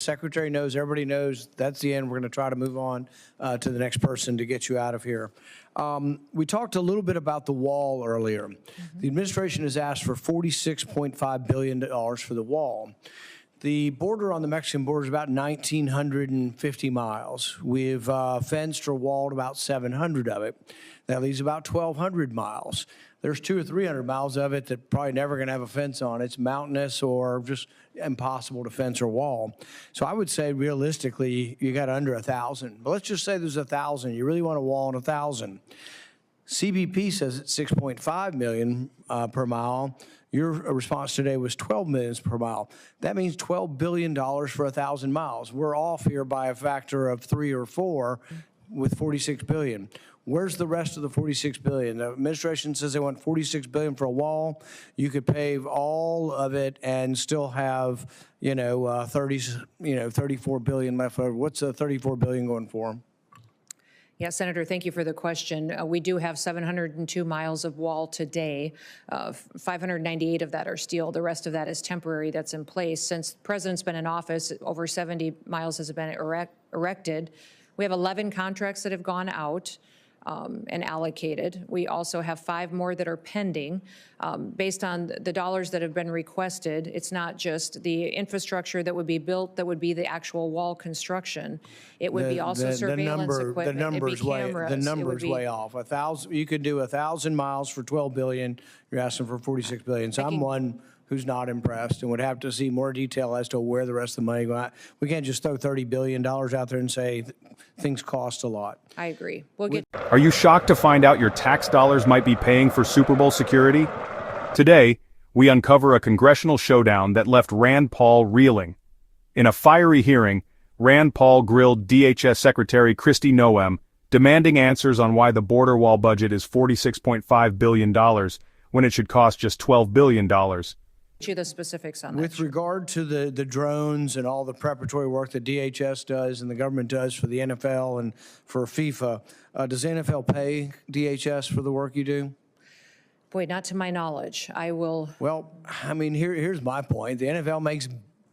Secretary knows, everybody knows, that's the end. We're going to try to move on to the next person to get you out of here. We talked a little bit about the wall earlier. The administration has asked for $46.5 billion for the wall. The border on the Mexican border is about 1,950 miles. We've fenced or walled about 700 of it. That leaves about 1,200 miles. There's 200 or 300 miles of it that probably never going to have a fence on. It's mountainous or just impossible to fence or wall. So I would say realistically, you got under 1,000. But let's just say there's 1,000. You really want to wall on 1,000. CBP says it's 6.5 million per mile. Your response today was 12 millions per mile. That means $12 billion for 1,000 miles. We're off here by a factor of 3 or 4 with 46 billion. Where's the rest of the 46 billion? The administration says they want 46 billion for a wall. You could pave all of it and still have, 34 billion left over. What's the 34 billion going for? Yeah, Senator, thank you for the question. We do have 702 miles of wall today. 598 of that are steel. The rest of that is temporary, that's in place. Since the president's been in office, over 70 miles has been erected. We have 11 contracts that have gone out and allocated. We also have 5 more that are pending. Based on the dollars that have been requested, it's not just the infrastructure that would be built, that would be the actual wall construction. It would be also surveillance equipment. The number's way off. 1,000. You could do 1,000 miles for 12 billion. You're asking for 46 billion. So I'm one who's not impressed and would have to see more detail as to where the rest of the money goes. We can't just throw $30 billion out there and say things cost a lot. I agree. We'll get. Are you shocked to find out your tax dollars might be paying for Super Bowl security? Today, we uncover a congressional showdown that left Rand Paul reeling. In a fiery hearing, Rand Paul grilled DHS Secretary KRISTI Noem, demanding answers on why the border wall budget is $46.5 billion when it should cost just $12 billion. You the specifics on that. With regard to the drones and all the preparatory work that DHS does and the government does for the NFL and for FIFA, does the NFL pay DHS for the work you do? Boy, not to my knowledge. I will. Well, I mean, here's my point. The NFL makes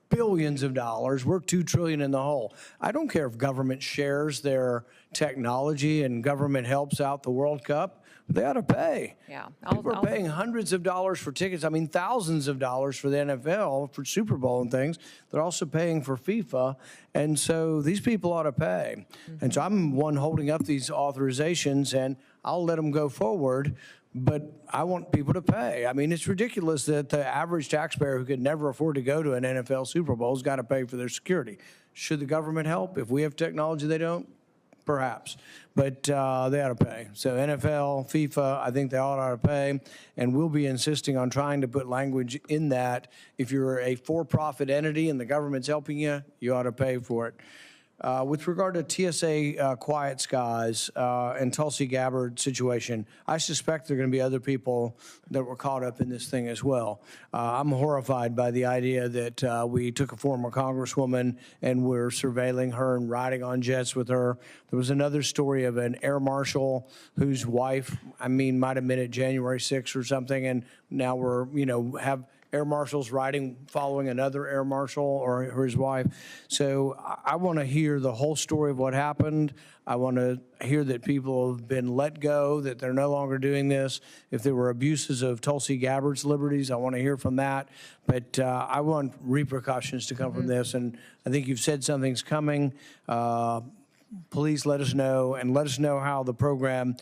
billions of dollars. We're $2 trillion in the hole. I don't care if government shares their technology and government helps out the World Cup. They ought to pay. Yeah. People are paying hundreds of dollars for tickets. I mean, thousands of dollars for the NFL, for Super Bowl and things. They're also paying for FIFA. And so these people ought to pay. And so I'm one holding up these authorizations, and I'll let them go forward. But I want people to pay. I mean, it's ridiculous that the average taxpayer who could never afford to go to an NFL Super Bowl has got to pay for their security. Should the government help? If we have technology they don't? Perhaps, but they ought to pay. So NFL, FIFA, I think they all ought to pay, and we'll be insisting on trying to put language in that. If you're a for-profit entity and the government's helping you, you ought to pay for it. With regard to TSA Quiet Skies and Tulsi Gabbard situation, I suspect there are going to be other people that were caught up in this thing as well. I'm horrified by the idea that we took a former congresswoman and we're surveilling her and riding on jets with her. There was another story of an air marshal whose wife, might have been at January 6th or something, and now we're, have air marshals following another air marshal or his wife. So I want to hear the whole story of what happened. I want to hear that people have been let go, that they're no longer doing this. If there were abuses of Tulsi Gabbard's liberties, I want to hear from that. But I want repercussions to come from this. And I think you've said something's coming. Please let us know, and let us know how the program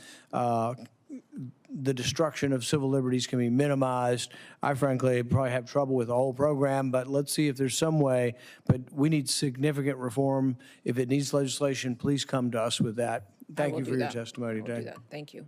the destruction of civil liberties can be minimized. I frankly probably have trouble with the whole program, but let's see if there's some way. But we need significant reform. If it needs legislation, please come to us with that. Thank you for your testimony today. Thank you.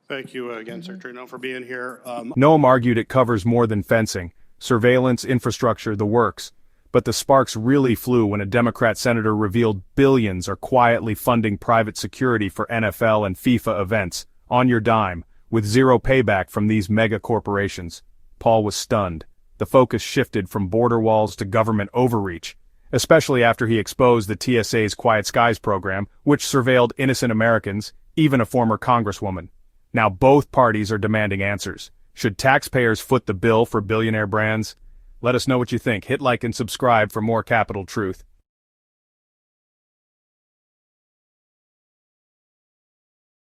Thank you again, Secretary Noem, for being here. Noem argued it covers more than fencing, surveillance, infrastructure, the works. But the sparks really flew when a Democrat senator revealed billions are quietly funding private security for NFL and FIFA events, on your dime, with zero payback from these mega corporations. Paul was stunned. The focus shifted from border walls to government overreach, especially after he exposed the TSA's Quiet Skies program, which surveilled innocent Americans, even a former congresswoman. Now both parties are demanding answers. Should taxpayers foot the bill for billionaire brands? Let us know what you think. Hit like and subscribe for more Capitol Truth.